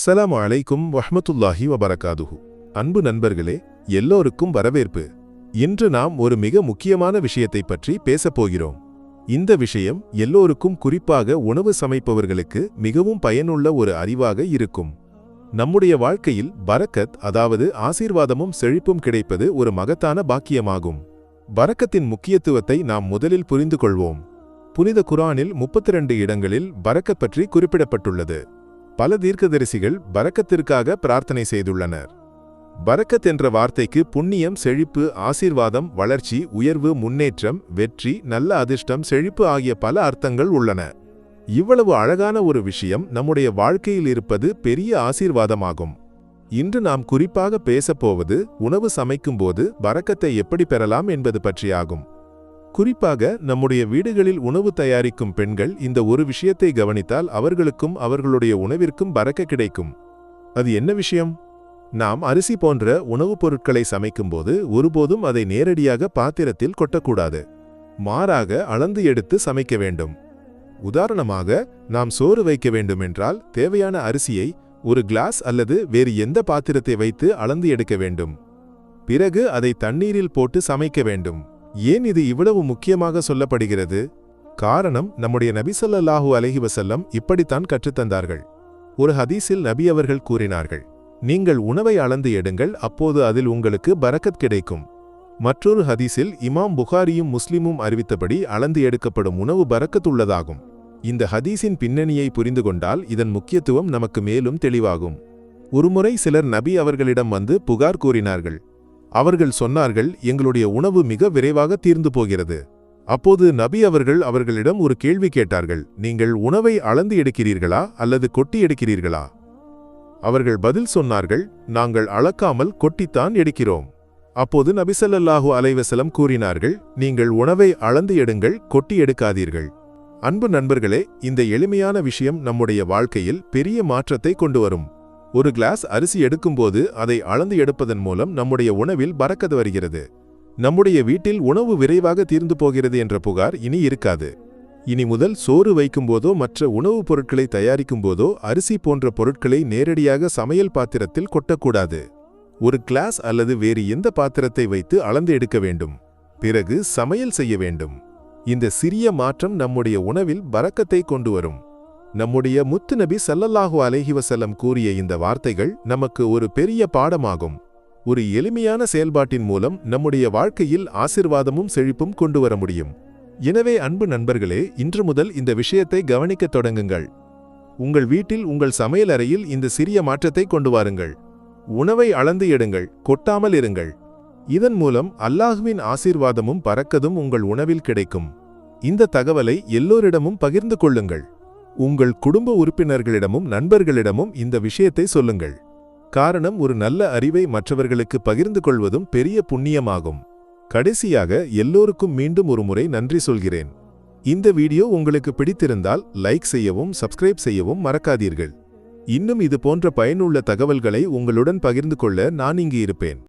அஸ்ஸலாமு அலைக்கும் வஹ்மத்துல்லாஹி வபரகாதுஹு. அன்பு நண்பர்களே, எல்லோருக்கும் வரவேற்பு. இன்று நாம் ஒரு மிக முக்கியமான விஷயத்தை பற்றி பேசப்போகிறோம். இந்த விஷயம் எல்லோருக்கும், குறிப்பாக உணவு சமைப்பவர்களுக்கு மிகவும் பயனுள்ள ஒரு அறிவாக இருக்கும். நம்முடைய வாழ்க்கையில் பரக்கத், அதாவது ஆசீர்வாதமும் செழிப்பும் கிடைப்பது ஒரு மகத்தான பாக்கியமாகும். பரக்கத்தின் முக்கியத்துவத்தை நாம் முதலில் புரிந்து கொள்வோம். புனித குர்ஆனில் 32 இடங்களில் பரக்கத் பற்றி குறிப்பிடப்பட்டுள்ளது. பல தீர்க்கதரிசிகள் பரக்கத்திற்காக பிரார்த்தனை செய்துள்ளனர். பரக்கத் என்ற வார்த்தைக்கு புண்ணியம், செழிப்பு, ஆசீர்வாதம், வளர்ச்சி, உயர்வு, முன்னேற்றம், வெற்றி, நல்ல அதிர்ஷ்டம், செழிப்பு ஆகிய பல அர்த்தங்கள் உள்ளன. இவ்வளவு அழகான ஒரு விஷயம் நம்முடைய வாழ்க்கையில் இருப்பது பெரிய ஆசீர்வாதமாகும். இன்று நாம் குறிப்பாக பேசப்போவது உணவு சமைக்கும்போது பரக்கத்தை எப்படி பெறலாம் என்பது பற்றியாகும். குறிப்பாக நம்முடைய வீடுகளில் உணவு தயாரிக்கும் பெண்கள் இந்த ஒரு விஷயத்தை கவனித்தால் அவர்களுக்கும் அவர்களுடைய உணவிற்கும் பரக்கத் கிடைக்கும். அது என்ன விஷயம்? நாம் அரிசி போன்ற உணவுப் பொருட்களை சமைக்கும்போது ஒருபோதும் அதை நேரடியாக பாத்திரத்தில் கொட்டக்கூடாது. மாறாக அளந்து எடுத்து சமைக்க வேண்டும். உதாரணமாக, நாம் சோறு வைக்க வேண்டுமென்றால் தேவையான அரிசியை ஒரு கிளாஸ் அல்லது வேறு எந்த பாத்திரத்தை வைத்து அளந்து எடுக்க வேண்டும். பிறகு அதை தண்ணீரில் போட்டு சமைக்க வேண்டும். ஏன் இது இவ்வளவு முக்கியமாக சொல்லப்படுகிறது? காரணம், நம்முடைய நபி ஸல்லல்லாஹு அலைஹி வஸல்லம் இப்படித்தான் கற்றுத்தந்தார்கள். ஒரு ஹதீஸில் நபி அவர்கள் கூறினார்கள், நீங்கள் உணவை அளந்து எடுங்கள், அப்போது அதில் உங்களுக்கு பரக்கத் கிடைக்கும். மற்றொரு ஹதீஸில் இமாம் புகாரியும் முஸ்லிமும் அறிவித்தபடி அளந்து எடுக்கப்படும் உணவு பரக்கத் உள்ளதாகும். இந்த ஹதீஸின் பின்னணியை புரிந்து கொண்டால் இதன் முக்கியத்துவம் நமக்கு மேலும் தெளிவாகும். ஒருமுறை சிலர் நபி அவர்களிடம் வந்து புகார் கூறினார்கள். அவர்கள் சொன்னார்கள், எங்களுடைய உணவு மிக விரைவாக தீர்ந்து போகிறது. அப்போது நபி அவர்கள் அவர்களிடம் ஒரு கேள்வி கேட்டார்கள், நீங்கள் உணவை அளந்து எடுக்கிறீர்களா அல்லது கொட்டி எடுக்கிறீர்களா? அவர்கள் பதில் சொன்னார்கள், நாங்கள் அளக்காமல் கொட்டித்தான் எடுக்கிறோம். அப்போது நபி ஸல்லல்லாஹு அலைஹி வஸல்லம் கூறினார்கள், நீங்கள் உணவை அளந்து எடுங்கள், கொட்டி எடுக்காதீர்கள். அன்பு நண்பர்களே, இந்த எளிமையான விஷயம் நம்முடைய வாழ்க்கையில் பெரிய மாற்றத்தை கொண்டு வரும். ஒரு கிளாஸ் அரிசி எடுக்கும்போது அதை அளந்து எடுப்பதன் மூலம் நம்முடைய உணவில் பரக்கத் வருகிறது. நம்முடைய வீட்டில் உணவு விரைவாக தீர்ந்து போகிறது என்ற புகார் இனி இருக்காது. இனி முதல் சோறு வைக்கும்போதோ மற்ற உணவுப் பொருட்களை தயாரிக்கும்போதோ அரிசி போன்ற பொருட்களை நேரடியாக சமையல் பாத்திரத்தில் கொட்டக்கூடாது. ஒரு கிளாஸ் அல்லது வேறு எந்த பாத்திரத்தை வைத்து அளந்து எடுக்க வேண்டும். பிறகு சமையல் செய்ய வேண்டும். இந்த சிறிய மாற்றம் நம்முடைய உணவில் பரக்கத்தை கொண்டு வரும். நம்முடைய முத்து நபி ஸல்லல்லாஹு அலைஹி வஸல்லம் கூறிய இந்த வார்த்தைகள் நமக்கு ஒரு பெரிய பாடமாகும். ஒரு எளிமையான செயல்பாட்டின் மூலம் நம்முடைய வாழ்க்கையில் ஆசீர்வாதமும் செழிப்பும் கொண்டு வர முடியும். எனவே அன்பு நண்பர்களே, இன்று முதல் இந்த விஷயத்தை கவனிக்கத் தொடங்குங்கள். உங்கள் வீட்டில், உங்கள் சமையலறையில் இந்த சிறிய மாற்றத்தை கொண்டு வாருங்கள். உணவை அளந்து எடுங்கள், கொட்டாமல் இருங்கள். இதன் மூலம் அல்லாஹ்வின் ஆசீர்வாதமும் பரக்கதும் உங்கள் உணவில் கிடைக்கும். இந்த தகவலை எல்லோரிடமும் பகிர்ந்து கொள்ளுங்கள். உங்கள் குடும்ப உறுப்பினர்களிடமும் நண்பர்களிடமும் இந்த விஷயத்தை சொல்லுங்கள். காரணம், ஒரு நல்ல அறிவை மற்றவர்களுக்கு பகிர்ந்து கொள்வதும் பெரிய புண்ணியமாகும். கடைசியாக எல்லோருக்கும் மீண்டும் ஒரு முறை நன்றி சொல்கிறேன். இந்த வீடியோ உங்களுக்கு பிடித்திருந்தால் லைக் செய்யவும் சப்ஸ்கிரைப் செய்யவும் மறக்காதீர்கள். இன்னும் இது போன்ற பயனுள்ள தகவல்களை உங்களுடன் பகிர்ந்து கொள்ள நான் இங்கு இருப்பேன்.